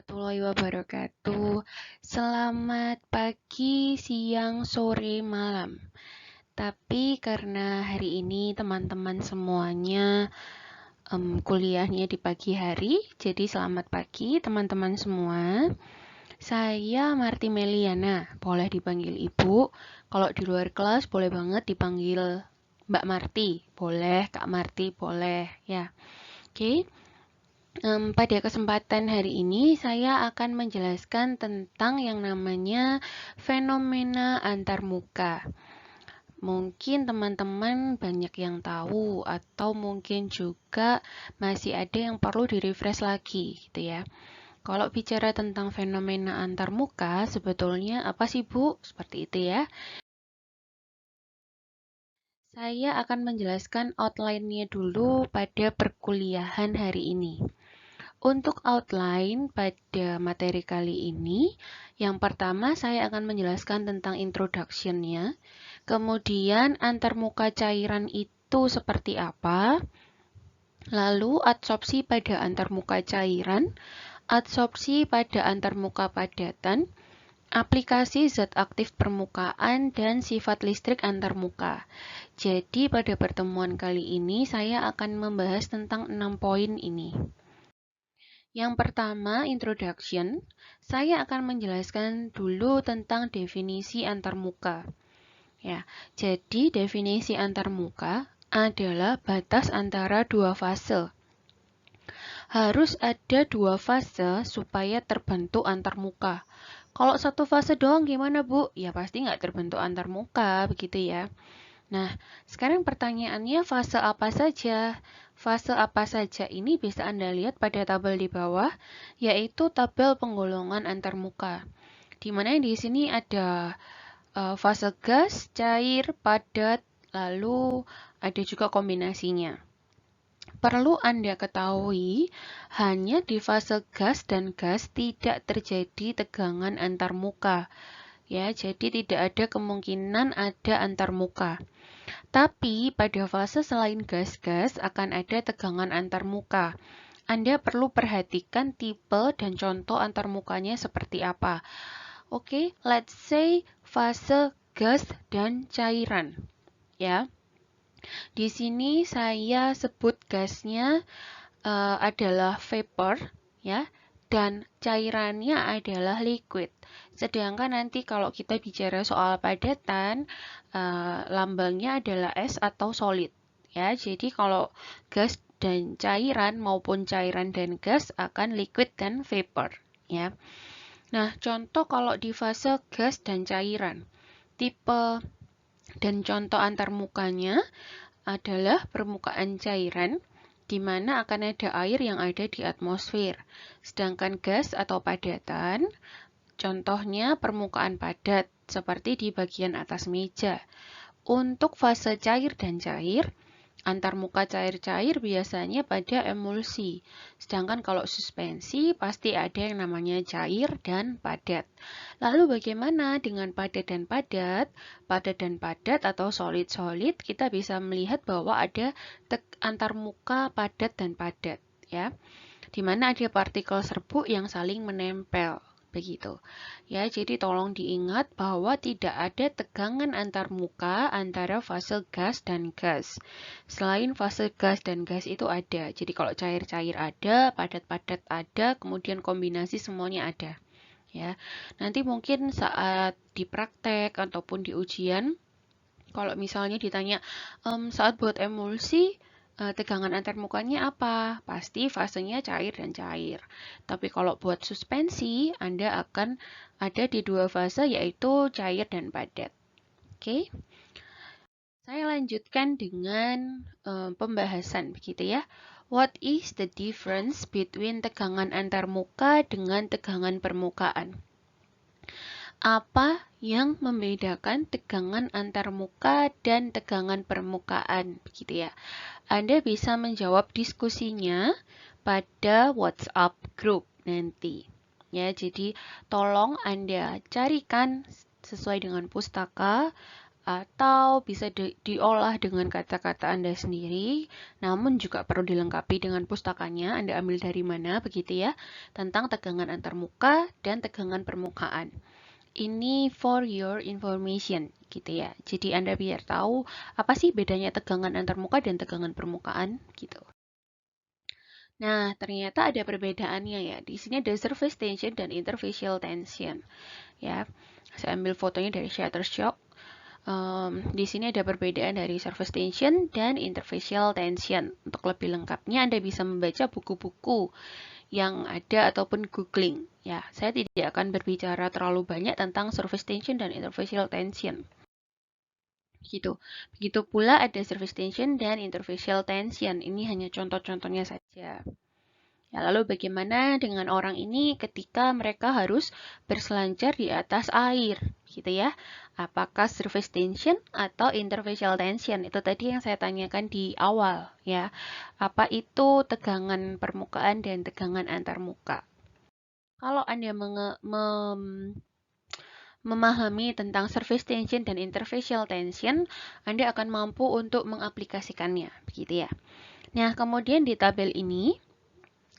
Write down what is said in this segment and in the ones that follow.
warahmatullahi wabarakatuh. Selamat pagi, siang, sore, malam. Tapi karena hari ini teman-teman semuanya kuliahnya di pagi hari, jadi selamat pagi teman-teman semua. Saya Marti Meliana, boleh dipanggil Ibu. Kalau di luar kelas boleh banget dipanggil Mbak Marti, boleh Kak Marti, boleh ya. Oke. Pada kesempatan hari ini saya akan menjelaskan tentang yang namanya fenomena antarmuka. Mungkin teman-teman banyak yang tahu atau mungkin juga masih ada yang perlu di-refresh lagi gitu ya. Kalau bicara tentang fenomena antarmuka, sebetulnya apa sih Bu? Seperti itu ya. Saya akan menjelaskan outline-nya dulu pada perkuliahan hari ini. Untuk outline pada materi kali ini, yang pertama saya akan menjelaskan tentang introduction-nya, kemudian antarmuka cairan itu seperti apa, lalu adsorpsi pada antarmuka cairan, adsorpsi pada antarmuka padatan, aplikasi zat aktif permukaan, dan sifat listrik antarmuka. Jadi pada pertemuan kali ini saya akan membahas tentang 6 poin ini. Yang pertama, introduction. Saya akan menjelaskan dulu tentang definisi antarmuka. Ya, jadi definisi antarmuka adalah batas antara dua fase. Harus ada dua fase supaya terbentuk antarmuka. Kalau satu fase doang gimana, Bu? Ya pasti nggak terbentuk antarmuka, begitu ya. Nah, sekarang pertanyaannya fase apa saja? Fase apa saja ini bisa Anda lihat pada tabel di bawah, yaitu tabel penggolongan antarmuka. Di mana di sini ada fase gas, cair, padat, lalu ada juga kombinasinya. Perlu Anda ketahui, hanya di fase gas dan gas tidak terjadi tegangan antarmuka. Ya, jadi tidak ada kemungkinan ada antarmuka. Tapi pada fase selain gas-gas akan ada tegangan antarmuka. Anda perlu perhatikan tipe dan contoh antarmukanya seperti apa. Oke, let's say fase gas dan cairan. Ya, di sini saya sebut gasnya adalah vapor, ya, dan cairannya adalah liquid. Sedangkan nanti kalau kita bicara soal padatan, lambangnya adalah S atau solid. Ya, jadi kalau gas dan cairan maupun cairan dan gas akan liquid dan vapor. Ya. Nah, contoh kalau di fase gas dan cairan, tipe dan contoh antarmukanya adalah permukaan cairan, di mana akan ada air yang ada di atmosfer. Sedangkan gas atau padatan, contohnya permukaan padat, seperti di bagian atas meja. Untuk fase cair dan cair, antarmuka cair-cair biasanya pada emulsi. Sedangkan kalau suspensi, pasti ada yang namanya cair dan padat. Lalu bagaimana dengan padat dan padat? Padat dan padat atau solid-solid, kita bisa melihat bahwa ada antarmuka padat dan padat, ya. Di mana ada partikel serbuk yang saling menempel. Begitu. Ya, jadi tolong diingat bahwa tidak ada tegangan antarmuka antara fase gas dan gas. Selain fase gas dan gas itu ada. Jadi kalau cair-cair ada, padat-padat ada, kemudian kombinasi semuanya ada. Ya. Nanti mungkin saat di praktek ataupun di ujian, kalau misalnya ditanya saat buat emulsi, tegangan antarmukanya apa? Pasti fasenya cair dan cair. Tapi kalau buat suspensi, Anda akan ada di dua fase yaitu cair dan padat. Oke. Saya lanjutkan dengan pembahasan begitu ya. What is the difference between tegangan antarmuka dengan tegangan permukaan? Apa yang membedakan tegangan antarmuka dan tegangan permukaan, begitu ya. Anda bisa menjawab diskusinya pada WhatsApp group nanti. Ya, jadi tolong Anda carikan sesuai dengan pustaka atau bisa diolah dengan kata-kata Anda sendiri, namun juga perlu dilengkapi dengan pustakanya, Anda ambil dari mana, begitu ya, tentang tegangan antarmuka dan tegangan permukaan. Ini for your information, gitu ya. Jadi Anda biar tahu apa sih bedanya tegangan antarmuka dan tegangan permukaan, gitu. Nah, ternyata ada perbedaannya ya. Di sini ada surface tension dan interfacial tension, ya. Saya ambil fotonya dari Shutterstock. Di sini ada perbedaan dari surface tension dan interfacial tension. Untuk lebih lengkapnya, Anda bisa membaca buku-buku yang ada ataupun googling. Ya, saya tidak akan berbicara terlalu banyak tentang surface tension dan interfacial tension. Gitu. Begitu pula ada surface tension dan interfacial tension. Ini hanya contoh-contohnya saja. Ya, lalu bagaimana dengan orang ini ketika mereka harus berselancar di atas air, gitu ya? Apakah surface tension atau interfacial tension? Itu tadi yang saya tanyakan di awal, ya. Apa itu tegangan permukaan dan tegangan antarmuka? Kalau Anda memahami tentang surface tension dan interfacial tension, Anda akan mampu untuk mengaplikasikannya, begitu ya. Nah, kemudian di tabel ini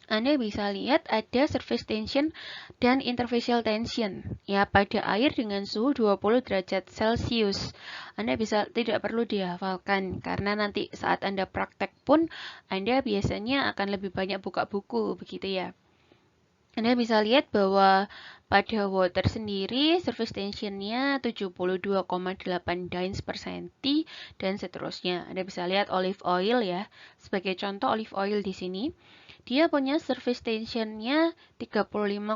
Anda bisa lihat ada surface tension dan interfacial tension ya pada air dengan suhu 20 derajat Celcius. Anda tidak perlu dihafalkan karena nanti saat Anda praktek pun Anda biasanya akan lebih banyak buka buku begitu ya. Anda bisa lihat bahwa pada water sendiri surface tensionnya 72,8 dynes per senti dan seterusnya. Anda bisa lihat olive oil ya. Sebagai contoh olive oil di sini dia punya surface tensionnya 35,8,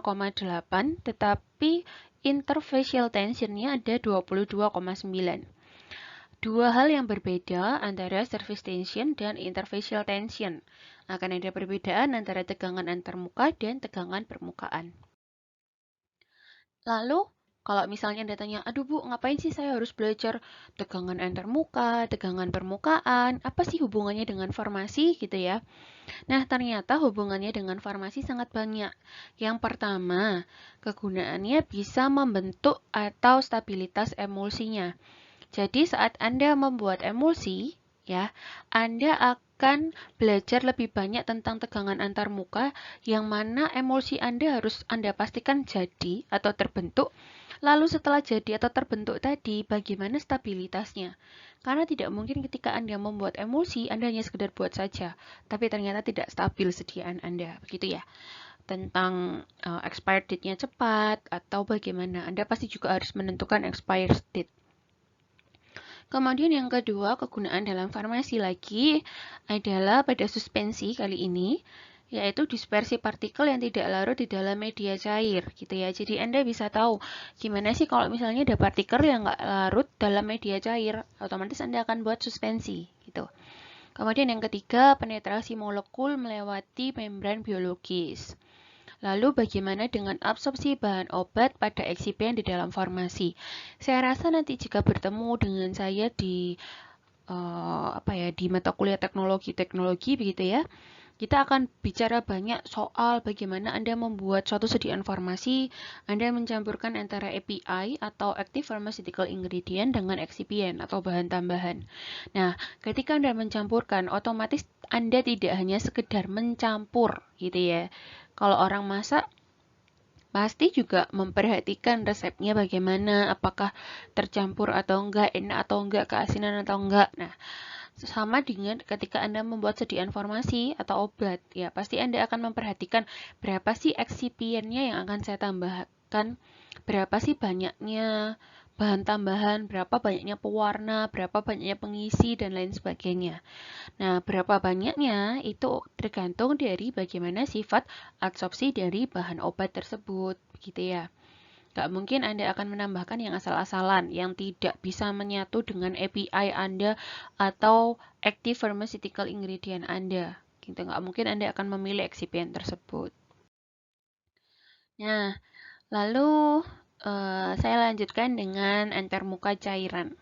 tetapi interfacial tensionnya ada 22,9. Dua hal yang berbeda antara surface tension dan interfacial tension. Akan ada perbedaan antara tegangan antarmuka dan tegangan permukaan. Lalu, kalau misalnya Anda tanya, aduh Bu, ngapain sih saya harus belajar tegangan antarmuka, tegangan permukaan, apa sih hubungannya dengan formasi gitu ya? Nah, ternyata hubungannya dengan farmasi sangat banyak. Yang pertama, kegunaannya bisa membentuk atau stabilitas emulsinya. Jadi, saat Anda membuat emulsi, ya, Anda akan belajar lebih banyak tentang tegangan antarmuka, yang mana emulsi Anda harus Anda pastikan jadi atau terbentuk. Lalu setelah jadi atau terbentuk tadi, bagaimana stabilitasnya? Karena tidak mungkin ketika Anda membuat emulsi, Anda hanya sekedar buat saja, tapi ternyata tidak stabil sediaan Anda, begitu ya. Tentang expired date-nya cepat, atau bagaimana, Anda pasti juga harus menentukan expired date. Kemudian yang kedua, kegunaan dalam farmasi lagi adalah pada suspensi kali ini, yaitu dispersi partikel yang tidak larut di dalam media cair, gitu ya. Jadi Anda bisa tahu gimana sih kalau misalnya ada partikel yang nggak larut dalam media cair, otomatis Anda akan buat suspensi, gitu. Kemudian yang ketiga, penetrasi molekul melewati membran biologis. Lalu bagaimana dengan absorpsi bahan obat pada eksipien di dalam farmasi? Saya rasa nanti jika bertemu dengan saya di di mata kuliah teknologi begitu ya, kita akan bicara banyak soal bagaimana Anda membuat suatu sediaan farmasi, Anda mencampurkan antara API atau Active Pharmaceutical Ingredient dengan eksipien atau bahan tambahan. Nah, ketika Anda mencampurkan, otomatis Anda tidak hanya sekedar mencampur gitu ya. Kalau orang masak, pasti juga memperhatikan resepnya bagaimana, apakah tercampur atau enggak, enak atau enggak, keasinan atau enggak. Nah, sama dengan ketika Anda membuat sediaan farmasi atau obat, ya pasti Anda akan memperhatikan berapa sih eksipiennya yang akan saya tambahkan, berapa sih banyaknya bahan tambahan, berapa banyaknya pewarna, berapa banyaknya pengisi, dan lain sebagainya. Nah, berapa banyaknya itu tergantung dari bagaimana sifat absorpsi dari bahan obat tersebut, gitu ya. Gak mungkin Anda akan menambahkan yang asal-asalan, yang tidak bisa menyatu dengan API Anda atau Active Pharmaceutical Ingredient Anda. Gitu, gak mungkin Anda akan memilih eksipien tersebut. Nah, lalu saya lanjutkan dengan antarmuka cairan.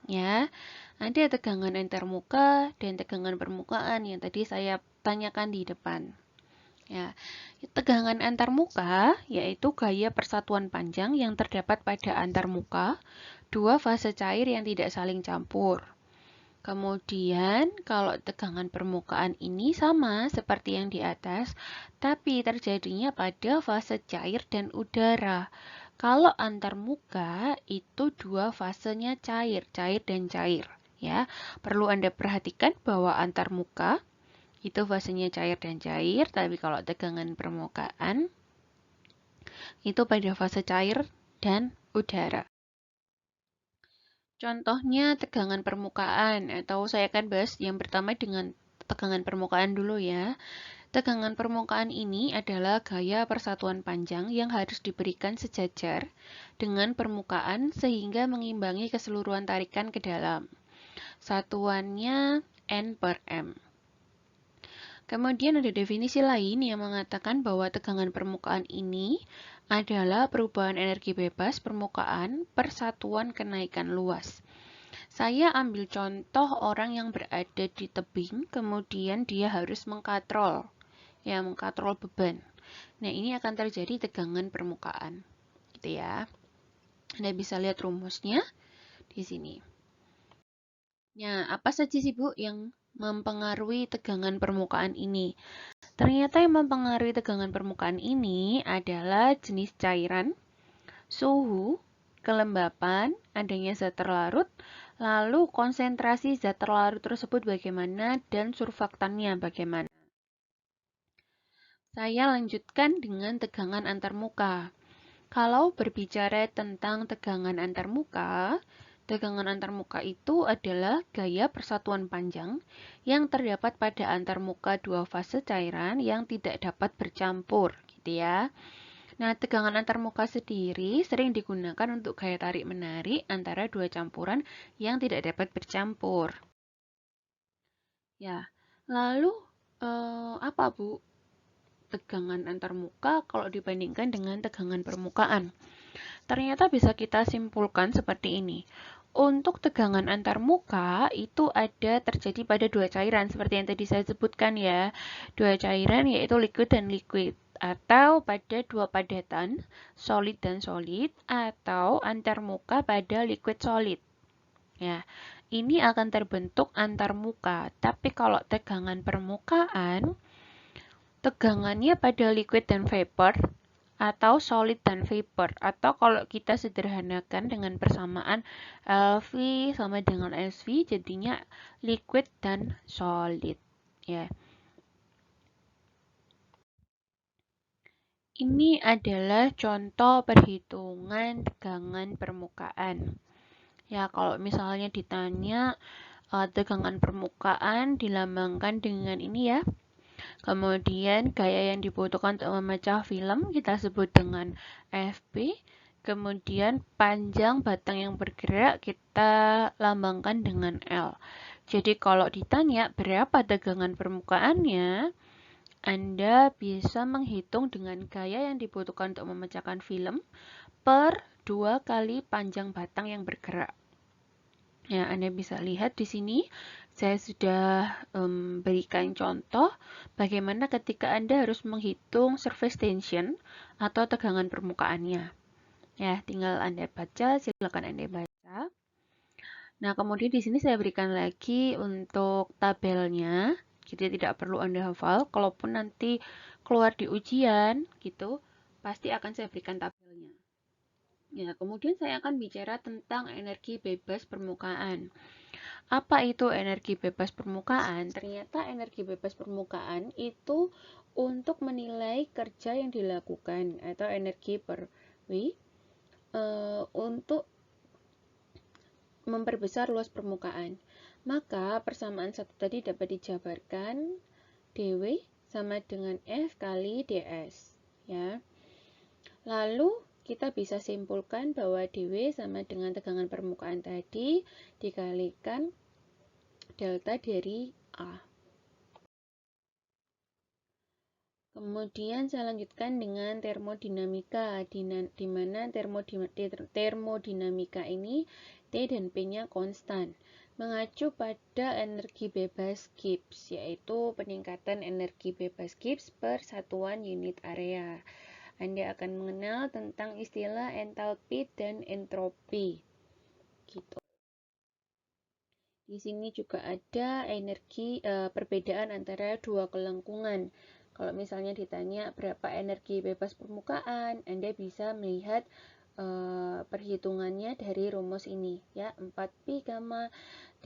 Ya, ada tegangan antarmuka dan tegangan permukaan yang tadi saya tanyakan di depan. Ya, tegangan antarmuka yaitu gaya persatuan panjang yang terdapat pada antarmuka dua fase cair yang tidak saling campur. Kemudian, kalau tegangan permukaan ini sama seperti yang di atas, tapi terjadinya pada fase cair dan udara. Kalau antarmuka itu dua fasenya cair, cair dan cair. Ya, perlu Anda perhatikan bahwa antarmuka itu fasenya cair dan cair, tapi kalau tegangan permukaan itu pada fase cair dan udara. Contohnya tegangan permukaan, atau saya akan bahas yang pertama dengan tegangan permukaan dulu ya. Tegangan permukaan ini adalah gaya persatuan panjang yang harus diberikan sejajar dengan permukaan sehingga mengimbangi keseluruhan tarikan ke dalam. Satuannya N per M. Kemudian ada definisi lain yang mengatakan bahwa tegangan permukaan ini adalah perubahan energi bebas permukaan per satuan kenaikan luas. Saya ambil contoh orang yang berada di tebing, kemudian dia harus mengkatrol beban. Nah, ini akan terjadi tegangan permukaan, gitu ya. Anda bisa lihat rumusnya di sini. Nah, apa saja sih Bu yang mempengaruhi tegangan permukaan ini? Ternyata yang mempengaruhi tegangan permukaan ini adalah jenis cairan, suhu, kelembapan, adanya zat terlarut, lalu konsentrasi zat terlarut tersebut bagaimana, dan surfaktannya bagaimana. Saya lanjutkan dengan tegangan antarmuka. Kalau berbicara tentang tegangan antarmuka itu adalah gaya persatuan panjang yang terdapat pada antarmuka dua fase cairan yang tidak dapat bercampur, gitu ya. Nah, tegangan antarmuka sendiri sering digunakan untuk gaya tarik-menarik antara dua campuran yang tidak dapat bercampur. Ya, lalu apa Bu tegangan antarmuka kalau dibandingkan dengan tegangan permukaan? Ternyata bisa kita simpulkan seperti ini. Untuk tegangan antarmuka itu ada terjadi pada dua cairan seperti yang tadi saya sebutkan ya. Dua cairan yaitu liquid dan liquid, atau pada dua padatan solid dan solid, atau antarmuka pada liquid solid. Ya, ini akan terbentuk antarmuka. Tapi kalau tegangan permukaan, tegangannya pada liquid dan vapor, atau solid dan vapor, atau kalau kita sederhanakan dengan persamaan LV sama dengan SV jadinya liquid dan solid ya. Ini adalah contoh perhitungan tegangan permukaan. Ya, kalau misalnya ditanya tegangan permukaan dilambangkan dengan ini ya. Kemudian gaya yang dibutuhkan untuk memecah film kita sebut dengan FP. Kemudian panjang batang yang bergerak kita lambangkan dengan L. Jadi kalau ditanya berapa tegangan permukaannya, Anda bisa menghitung dengan gaya yang dibutuhkan untuk memecahkan film per 2 kali panjang batang yang bergerak. Ya, Anda bisa lihat di sini saya sudah berikan contoh bagaimana ketika Anda harus menghitung surface tension atau tegangan permukaannya. Ya, tinggal Anda baca, silakan Anda baca. Nah, kemudian di sini saya berikan lagi untuk tabelnya. Jadi tidak perlu Anda hafal, kalaupun nanti keluar di ujian gitu, pasti akan saya berikan tabelnya. Ya, kemudian saya akan bicara tentang energi bebas permukaan. Apa itu energi bebas permukaan? Ternyata energi bebas permukaan itu untuk menilai kerja yang dilakukan atau energi per W untuk memperbesar luas permukaan. Maka persamaan satu tadi dapat dijabarkan dW sama dengan F kali ds. Ya. Lalu kita bisa simpulkan bahwa dW sama dengan tegangan permukaan tadi dikalikan delta dari A. Kemudian saya lanjutkan dengan termodinamika, di mana termodinamika ini T dan P-nya konstan, mengacu pada energi bebas Gibbs, yaitu peningkatan energi bebas Gibbs per satuan unit area. Anda akan mengenal tentang istilah entalpi dan entropi. gitu. Di sini juga ada energi perbedaan antara dua kelengkungan. Kalau misalnya ditanya berapa energi bebas permukaan, Anda bisa melihat perhitungannya dari rumus ini ya, 4pi gamma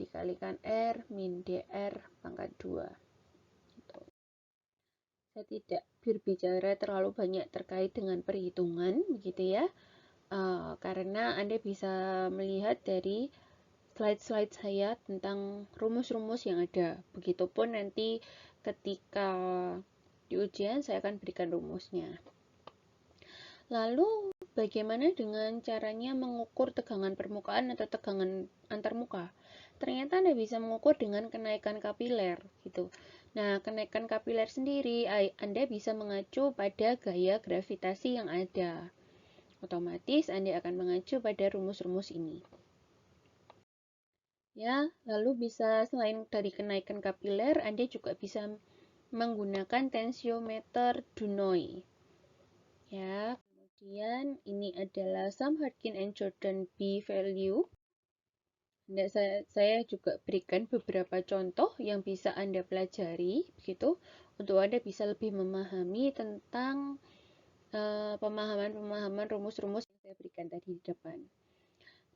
dikalikan R min dr pangkat 2. Gitu. Saya tidak berbicara terlalu banyak terkait dengan perhitungan begitu ya, karena Anda bisa melihat dari slide-slide saya tentang rumus-rumus yang ada. Begitupun nanti ketika di ujian saya akan berikan rumusnya. Lalu bagaimana dengan caranya mengukur tegangan permukaan atau tegangan antarmuka? Ternyata Anda bisa mengukur dengan kenaikan kapiler gitu. Nah, kenaikan kapiler sendiri Anda bisa mengacu pada gaya gravitasi yang ada. Otomatis Anda akan mengacu pada rumus-rumus ini. Ya, lalu bisa selain dari kenaikan kapiler, Anda juga bisa menggunakan tensiometer Dunoy. Ya, kemudian ini adalah Sam Harkin and Jordan B value. Nah, saya juga berikan beberapa contoh yang bisa Anda pelajari, begitu, untuk Anda bisa lebih memahami tentang pemahaman-pemahaman rumus-rumus yang saya berikan tadi di depan.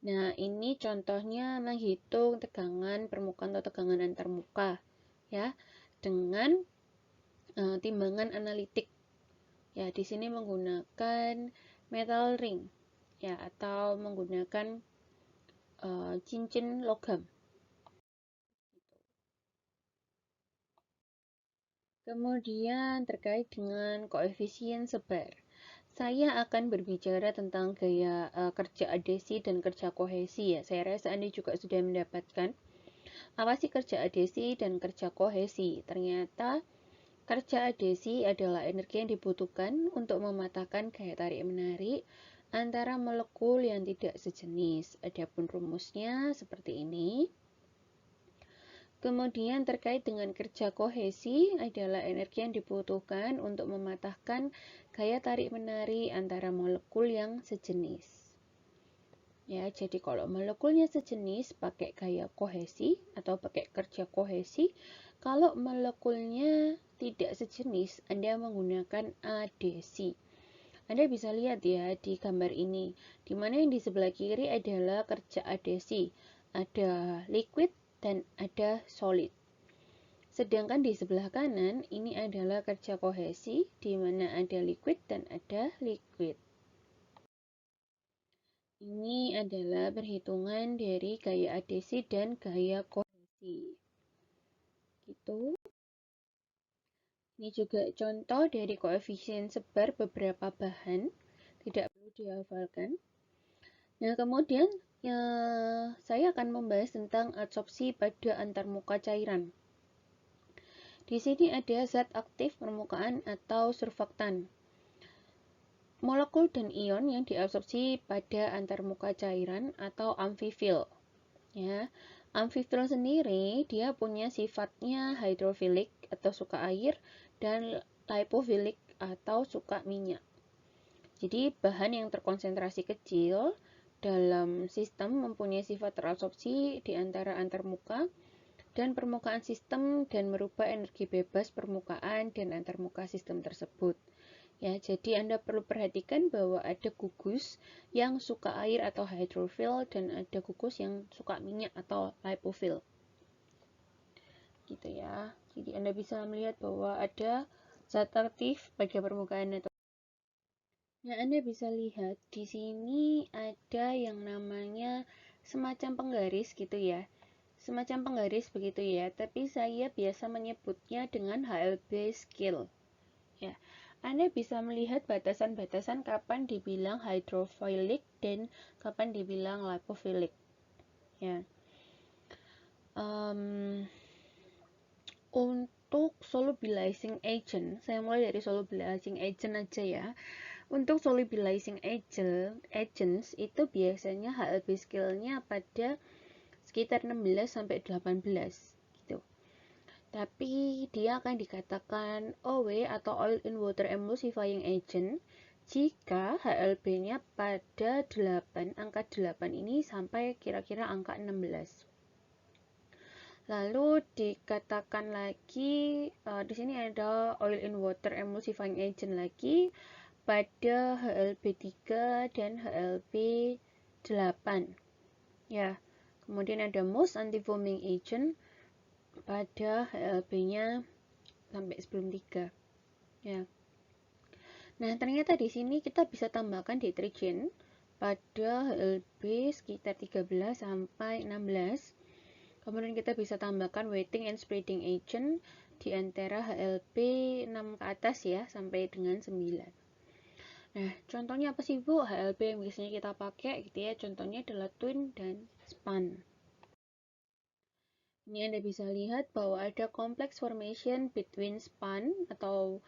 Nah, ini contohnya menghitung tegangan permukaan atau tegangan antarmuka ya dengan timbangan analitik. Ya, di sini menggunakan metal ring ya atau menggunakan cincin logam. Kemudian terkait dengan koefisien sebar. Saya akan berbicara tentang gaya kerja adhesi dan kerja kohesi ya. Saya rasa Anda juga sudah mendapatkan apa sih kerja adhesi dan kerja kohesi. Ternyata kerja adhesi adalah energi yang dibutuhkan untuk mematahkan gaya tarik-menarik antara molekul yang tidak sejenis. Adapun rumusnya seperti ini. Kemudian terkait dengan kerja kohesi adalah energi yang dibutuhkan untuk mematahkan gaya tarik-menarik antara molekul yang sejenis. Ya, jadi kalau molekulnya sejenis pakai gaya kohesi atau pakai kerja kohesi, kalau molekulnya tidak sejenis, Anda menggunakan adhesi. Anda bisa lihat ya di gambar ini, di mana yang di sebelah kiri adalah kerja adhesi. Ada liquid dan ada solid. Sedangkan di sebelah kanan ini adalah kerja kohesi, di mana ada liquid dan ada liquid. Ini adalah perhitungan dari gaya adhesi dan gaya kohesi. Gitu. Ini juga contoh dari koefisien sebar beberapa bahan, tidak perlu dihafalkan. Nah, kemudian saya akan membahas tentang adsorpsi pada antarmuka cairan. Di sini ada zat aktif permukaan atau surfaktan. Molekul dan ion yang diabsorpsi pada antarmuka cairan atau amfifil. Ya, amfifil sendiri dia punya sifatnya hidrofilik atau suka air dan lipofilik atau suka minyak. Jadi bahan yang terkonsentrasi kecil dalam sistem mempunyai sifat terabsorpsi di antara antarmuka dan permukaan sistem dan merubah energi bebas permukaan dan antarmuka sistem tersebut. Ya, jadi Anda perlu perhatikan bahwa ada gugus yang suka air atau hydrophil dan ada gugus yang suka minyak atau lipophil. Gitu ya. Jadi Anda bisa melihat bahwa ada zat aktif pada permukaan atau Nah, Anda bisa lihat di sini ada yang namanya semacam penggaris gitu ya. Semacam penggaris begitu ya, tapi saya biasa menyebutnya dengan HLB scale. Ya. Anda bisa melihat batasan-batasan kapan dibilang hydrophilic dan kapan dibilang lipophilic. Ya. Untuk solubilizing agent, saya mulai dari solubilizing agent aja ya. Untuk solubilizing agents itu biasanya HLB scale-nya pada sekitar 16 sampai 18 gitu. Tapi dia akan dikatakan OW atau oil in water emulsifying agent jika HLB-nya pada 8, angka 8 ini sampai kira-kira angka 16. Lalu dikatakan lagi, di sini ada oil in water emulsifying agent lagi pada HLB3 dan HLB8. Ya, kemudian ada most anti-foaming agent pada HLB-nya sampai sebelum 3. Ya. Nah, ternyata di sini kita bisa tambahkan deterjen pada HLB sekitar 13 sampai 16. Kemudian kita bisa tambahkan wetting and spreading agent di antara HLB 6 ke atas ya, sampai dengan 9. Nah, contohnya apa sih Bu? HLB yang biasanya kita pakai gitu ya. Contohnya adalah twin dan span. Ini Anda bisa lihat bahwa ada complex formation between span atau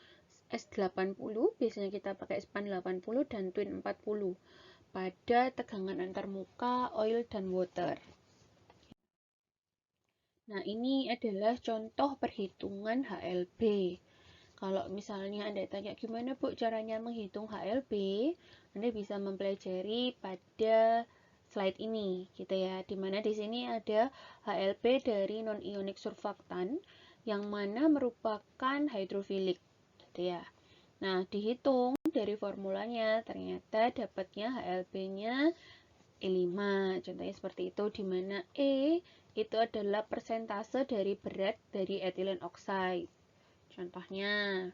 S80, biasanya kita pakai span 80 dan twin 40 pada tegangan antarmuka oil dan water. Nah, ini adalah contoh perhitungan HLB. Kalau misalnya Anda tanya gimana Bu caranya menghitung HLB, Anda bisa mempelajari pada slide ini gitu ya. Dimana di sini ada HLB dari non-ionic surfaktan yang mana merupakan hidrofilik gitu ya. Nah, dihitung dari formulanya ternyata dapatnya HLB-nya E5. Contohnya seperti itu, di mana E itu adalah persentase dari berat dari ethylene oxide. Contohnya,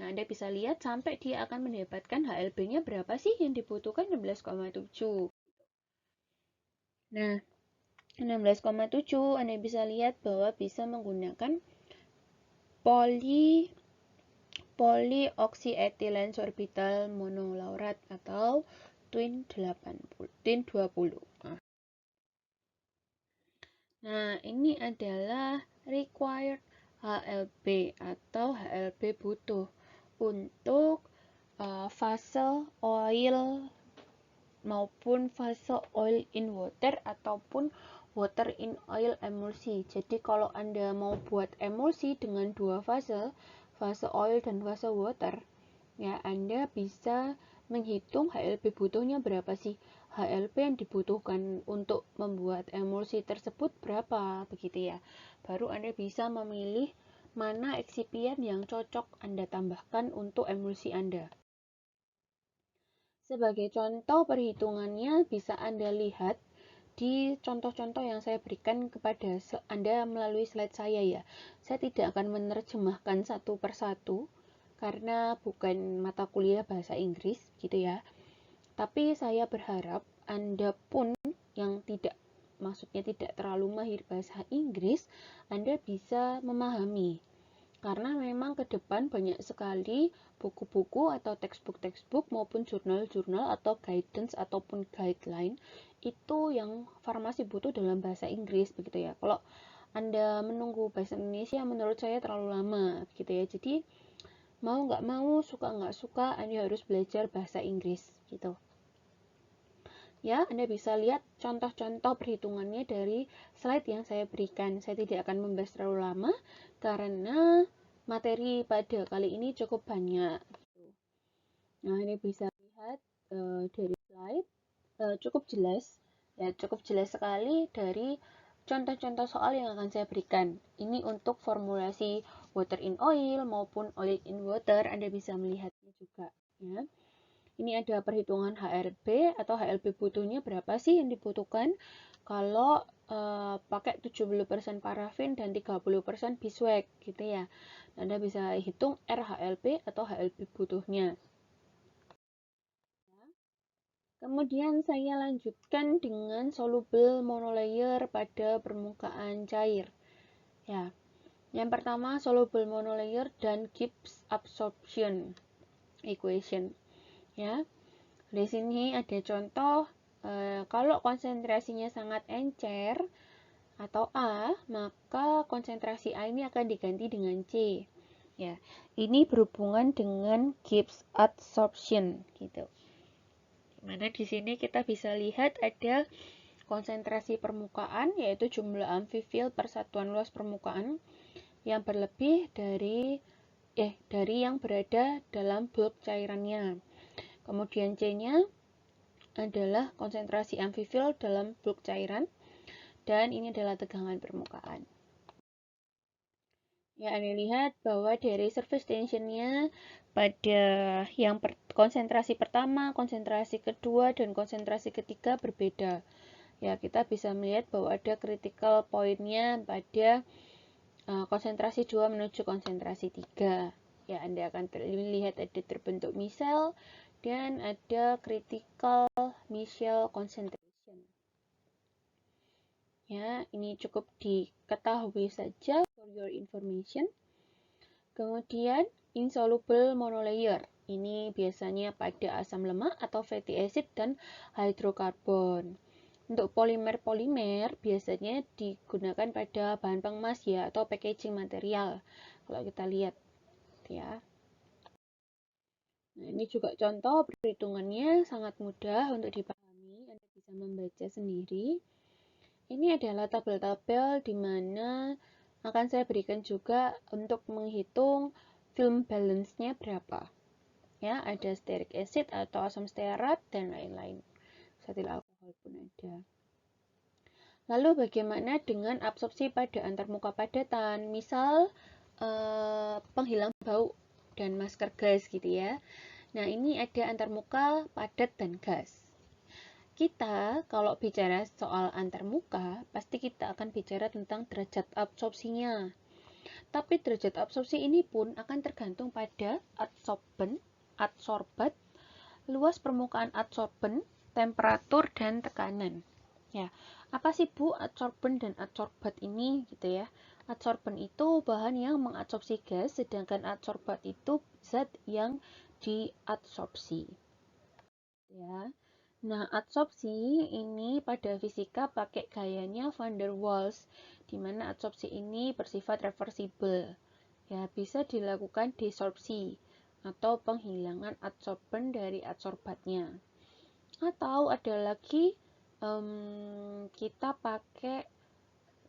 nah Anda bisa lihat sampai dia akan mendapatkan HLB-nya berapa sih yang dibutuhkan 16,7. Nah, 16,7 Anda bisa lihat bahwa bisa menggunakan polyoxyethylene sorbitol monolaurat atau twin 20. Nah, ini adalah required HLB atau HLB butuh untuk fase oil maupun fase oil in water ataupun water in oil emulsi. Jadi kalau Anda mau buat emulsi dengan dua fase oil dan fase water, ya Anda bisa menghitung HLB butuhnya berapa sih. HLB yang dibutuhkan untuk membuat emulsi tersebut berapa, begitu ya. Baru Anda bisa memilih mana eksipien yang cocok Anda tambahkan untuk emulsi Anda. Sebagai contoh perhitungannya bisa Anda lihat di contoh-contoh yang saya berikan kepada Anda melalui slide saya ya. Saya tidak akan menerjemahkan satu persatu karena bukan mata kuliah bahasa Inggris gitu ya. Tapi saya berharap Anda pun yang maksudnya tidak terlalu mahir bahasa Inggris, Anda bisa memahami. Karena memang ke depan banyak sekali buku-buku atau textbook maupun jurnal-jurnal atau guidance ataupun guideline itu yang farmasi butuh dalam bahasa Inggris begitu ya. Kalau Anda menunggu bahasa Indonesia menurut saya terlalu lama gitu ya. Jadi mau nggak mau, suka nggak suka, Anda harus belajar bahasa Inggris gitu. Ya, Anda bisa lihat contoh-contoh perhitungannya dari slide yang saya berikan. Saya tidak akan membahas terlalu lama karena materi pada kali ini cukup banyak. Nah, ini bisa lihat dari slide cukup jelas, ya cukup jelas sekali dari contoh-contoh soal yang akan saya berikan. Ini untuk formulasi water in oil maupun oil in water, Anda bisa melihatnya juga. Ya. Ini ada perhitungan HRB atau HLB butuhnya berapa sih yang dibutuhkan kalau pakai 70% parafin dan 30% beeswax gitu ya. Anda bisa hitung RHLB atau HLB butuhnya. Kemudian saya lanjutkan dengan soluble monolayer pada permukaan cair. Ya. Yang pertama soluble monolayer dan Gibbs absorption equation. Ya. Di sini ada contoh kalau konsentrasinya sangat encer atau A, maka konsentrasi A ini akan diganti dengan C. Ya, ini berhubungan dengan Gibbs adsorption gitu. Dimana di sini kita bisa lihat ada konsentrasi permukaan yaitu jumlah amfifil per satuan luas permukaan yang berlebih dari yang berada dalam bulk cairannya. Kemudian C-nya adalah konsentrasi amfifil dalam bulk cairan, dan ini adalah tegangan permukaan. Ya, Anda lihat bahwa dari surface tensionnya pada yang konsentrasi pertama, konsentrasi kedua, dan konsentrasi ketiga berbeda. Ya, kita bisa melihat bahwa ada critical point-nya pada konsentrasi 2 menuju konsentrasi 3. Ya, Anda akan lihat ada terbentuk micelle dan ada critical micelle concentration. Ya, ini cukup diketahui saja for your information. Kemudian insoluble monolayer. Ini biasanya pada asam lemak atau fatty acid dan hidrokarbon. Untuk polimer-polimer biasanya digunakan pada bahan pengemas ya atau packaging material. Kalau kita lihat ya. Nah, ini juga contoh perhitungannya sangat mudah untuk dipahami. Anda bisa membaca sendiri. Ini adalah tabel-tabel di mana akan saya berikan juga untuk menghitung film balance-nya berapa. Ya, ada stearic acid atau asam stearat dan lain-lain. Setil alkohol pun ada. Lalu bagaimana dengan absorpsi pada antarmuka padatan? Misal penghilang bau dan masker gas gitu ya. Nah, ini ada antarmuka padat dan gas. Kita kalau bicara soal antarmuka, pasti kita akan bicara tentang derajat absorpsinya. Tapi derajat absorpsi ini pun akan tergantung pada adsorbat, luas permukaan adsorben, temperatur, dan tekanan. Ya, apa sih Bu adsorben dan adsorbat ini gitu ya? Adsorben itu bahan yang mengabsorpsi gas, sedangkan adsorbat itu zat yang diadsorpsi. Ya. Nah, adsorpsi ini pada fisika pakai gayanya van der Waals, di mana adsorpsi ini bersifat reversibel. Ya, bisa dilakukan desorpsi atau penghilangan adsorben dari adsorbatnya. Atau ada lagi kita pakai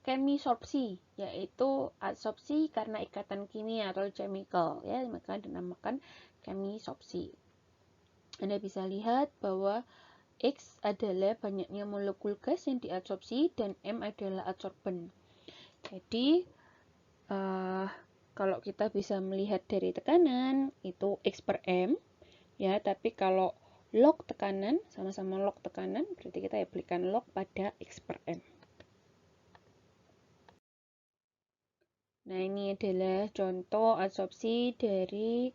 kemisorpsi, yaitu adsorpsi karena ikatan kimia atau chemical, ya, maka dinamakan kemisorpsi. Anda bisa lihat bahwa X adalah banyaknya molekul gas yang diadsorpsi dan M adalah adsorben. Jadi, kalau kita bisa melihat dari tekanan, itu X per M. Ya, tapi kalau log tekanan, sama-sama log tekanan, berarti kita aplikasikan log pada X per M. Nah, ini adalah contoh adsorpsi dari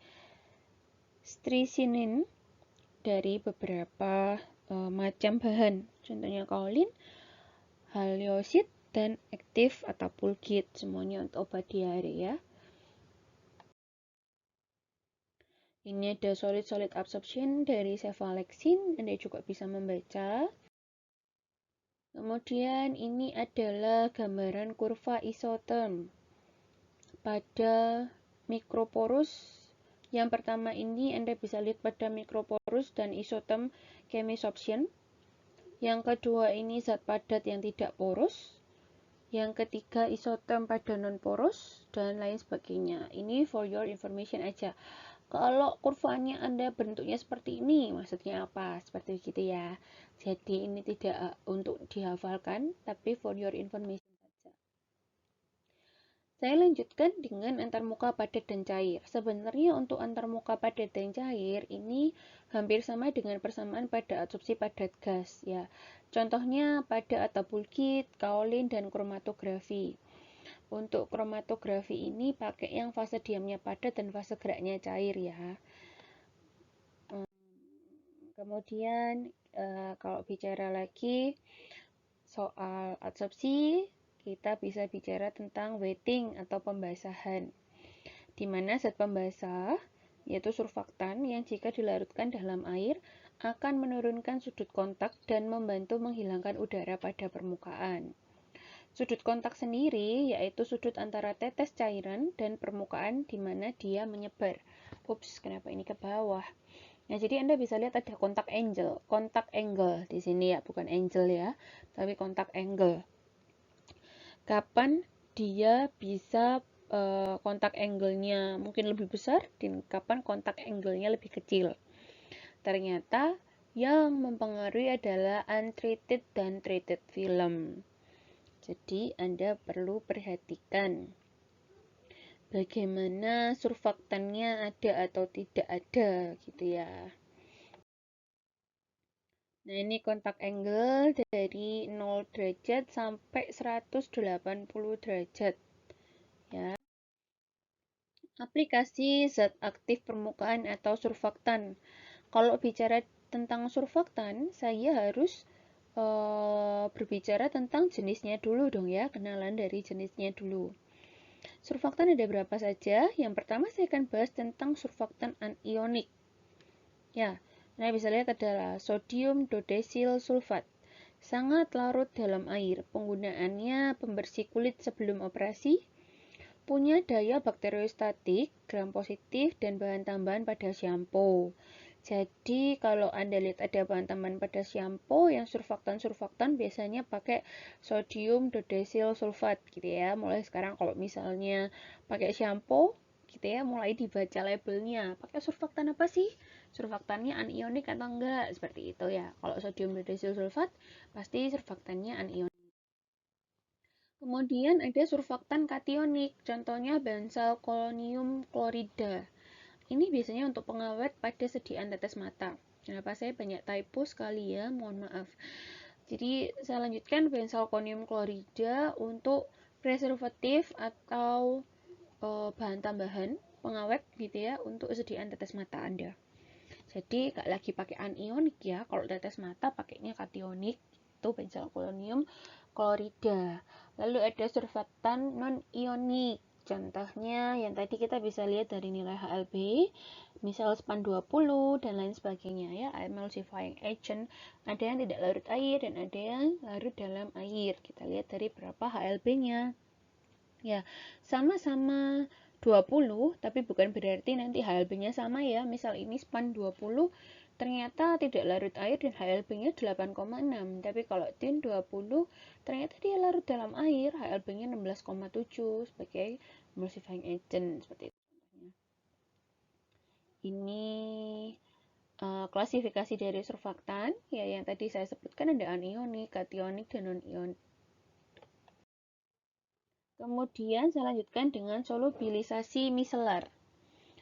stresinin dari beberapa macam bahan. Contohnya kaolin, haliosid, dan aktif atau pulgit, semuanya untuk obat diare ya. Ini ada solid-solid absorption dari cefalexin, Anda juga bisa membaca. Kemudian ini adalah gambaran kurva isoterm pada mikroporus. Yang pertama ini Anda bisa lihat pada mikroporus dan isoterm chemisorption. Yang kedua ini zat padat yang tidak porus. Yang ketiga isoterm pada non-porus dan lain sebagainya. Ini for your information aja. Kalau kurvanya Anda bentuknya seperti ini, maksudnya apa? Seperti gitu ya. Jadi ini tidak untuk dihafalkan, tapi for your information saja. Saya lanjutkan dengan antarmuka padat dan cair. Sebenarnya untuk antarmuka padat dan cair ini hampir sama dengan persamaan pada adsorpsi padat gas ya. Contohnya pada atapulkit, kaolin, dan kromatografi. Untuk kromatografi ini pakai yang fase diamnya padat dan fase geraknya cair ya. Kemudian kalau bicara lagi soal adsorpsi, kita bisa bicara tentang wetting atau pembasahan, di mana zat pembasah, yaitu surfaktan yang jika dilarutkan dalam air akan menurunkan sudut kontak dan membantu menghilangkan udara pada permukaan. Sudut kontak sendiri yaitu sudut antara tetes cairan dan permukaan di mana dia menyebar. Ups, kenapa ini ke bawah? Nah, jadi Anda bisa lihat ada kontak angle di sini ya, bukan angel ya, tapi kontak angle. Kapan dia bisa kontak angle-nya mungkin lebih besar dan kapan kontak angle-nya lebih kecil. Ternyata yang mempengaruhi adalah untreated dan treated film. Jadi Anda perlu perhatikan bagaimana surfaktannya ada atau tidak ada gitu ya. Nah, ini kontak angle dari 0 derajat sampai 180 derajat. Ya. Aplikasi zat aktif permukaan atau surfaktan. Kalau bicara tentang surfaktan, saya harus berbicara tentang jenisnya dulu dong ya, kenalan dari jenisnya dulu. Surfaktan ada berapa saja? Yang pertama saya akan bahas tentang surfaktan anionik. Ya, Nah, bisa lihat adalah sodium dodesil sulfat. Sangat larut dalam air. Penggunaannya pembersih kulit sebelum operasi. Punya daya bakteriostatik, gram positif, dan bahan tambahan pada shampoo. Jadi, kalau Anda lihat ada bahan tambahan pada shampoo yang surfaktan-surfaktan biasanya pakai sodium dodesil sulfat gitu ya. Mulai sekarang kalau misalnya pakai shampoo gitu ya, mulai dibaca labelnya. Pakai surfaktan apa sih? Surfaktannya anionik atau enggak? Seperti itu ya. Kalau sodium dodesil sulfat pasti surfaktannya anionik. Kemudian ada surfaktan kationik, contohnya benzalkonium klorida. Ini biasanya untuk pengawet pada sediaan tetes mata. Kenapa saya banyak typo sekali ya, mohon maaf. Jadi saya lanjutkan benzalkonium klorida untuk preservatif atau bahan tambahan pengawet gitu ya untuk sediaan tetes mata Anda. Jadi gak lagi pakai anionik ya, kalau tetes mata pakainya kationik, itu benzalkonium klorida. Lalu ada surfaktan non-ionik. Contohnya yang tadi kita bisa lihat dari nilai HLB, misal SPAN 20 dan lain sebagainya ya, emulsifying agent. Ada yang tidak larut air dan ada yang larut dalam air. Kita lihat dari berapa HLB-nya. Ya, sama-sama 20, tapi bukan berarti nanti HLB-nya sama ya. Misal ini SPAN 20, ternyata tidak larut air dan HLB-nya 8,6. Tapi kalau TIN 20, ternyata dia larut dalam air, HLB-nya 16,7 sebagai emulsifying agent. Seperti itu. Ini klasifikasi dari surfaktan, ya yang tadi saya sebutkan ada anionik, kationik, dan non-ionik. Kemudian saya lanjutkan dengan solubilisasi miselar,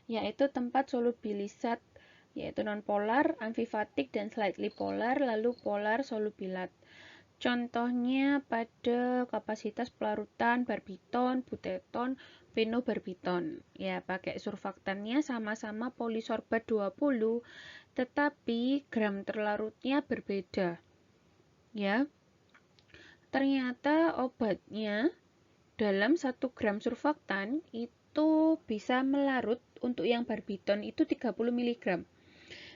yaitu tempat solubilisat, yaitu nonpolar, amfifatik, dan slightly polar, lalu polar solubilat. Contohnya pada kapasitas pelarutan barbiton, buteton, phenobarbiton. Ya, pakai surfaktannya sama-sama polisorbat 20, tetapi gram terlarutnya berbeda. Ya. Ternyata obatnya dalam 1 gram surfaktan itu bisa melarut untuk yang barbiton itu 30 mg.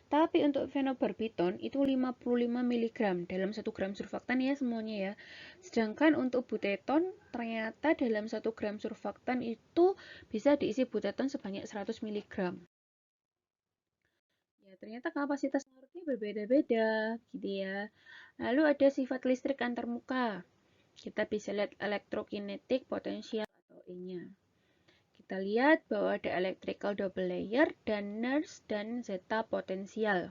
Tapi untuk phenobarbiton itu 55 mg dalam 1 gram surfaktan ya semuanya ya. Sedangkan untuk buteton ternyata dalam 1 gram surfaktan itu bisa diisi buteton sebanyak 100 mg. Ya, ternyata kapasitas larutnya berbeda-beda gitu ya. Lalu ada sifat listrik antarmuka. Kita bisa lihat elektrokinetik potensial atau E-nya. Kita lihat bahwa ada electrical double layer dan nurse dan zeta potensial.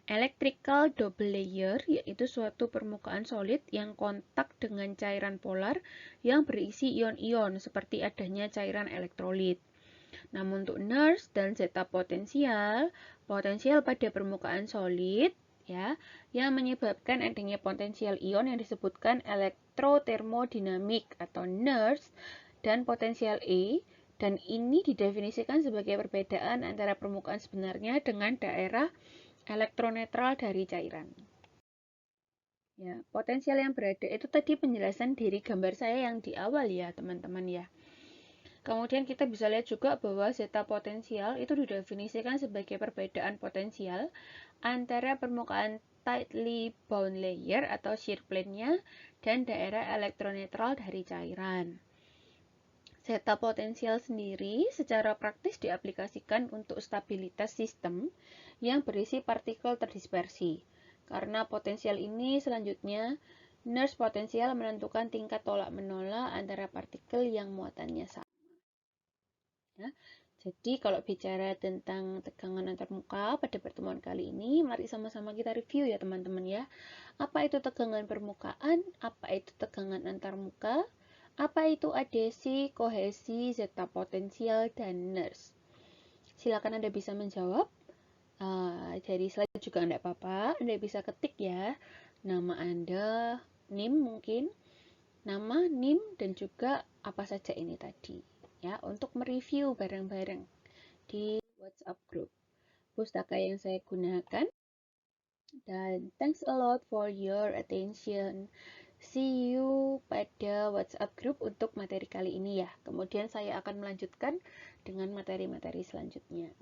Electrical double layer yaitu suatu permukaan solid yang kontak dengan cairan polar yang berisi ion-ion seperti adanya cairan elektrolit. Namun untuk nurse dan zeta potensial pada permukaan solid ya, yang menyebabkan adanya potensial ion yang disebutkan elektrotermodinamik atau nurse dan potensial E, dan ini didefinisikan sebagai perbedaan antara permukaan sebenarnya dengan daerah elektronetral dari cairan. Ya, potensial yang berada itu tadi penjelasan dari gambar saya yang di awal ya, teman-teman ya. Kemudian kita bisa lihat juga bahwa zeta potensial itu didefinisikan sebagai perbedaan potensial antara permukaan tightly bound layer atau shear plane-nya dan daerah elektronetral dari cairan. Zeta potensial sendiri secara praktis diaplikasikan untuk stabilitas sistem yang berisi partikel terdispersi. Karena potensial ini selanjutnya nurse potensial menentukan tingkat tolak-menolak antara partikel yang muatannya sama. Ya. Jadi kalau bicara tentang tegangan antarmuka pada pertemuan kali ini, mari sama-sama kita review ya teman-teman ya. Apa itu tegangan permukaan? Apa itu tegangan antarmuka? Apa itu adhesi, kohesi, zeta potensial, dan nurse? Silakan Anda bisa menjawab. Dari slide juga enggak apa-apa. Anda bisa ketik ya. Nama Anda, NIM mungkin. Nama, NIM, dan juga apa saja ini tadi. Ya, untuk mereview bareng-bareng di WhatsApp group. Pustaka yang saya gunakan. Dan thanks a lot for your attention. See you pada WhatsApp group untuk materi kali ini ya. Kemudian saya akan melanjutkan dengan materi-materi selanjutnya.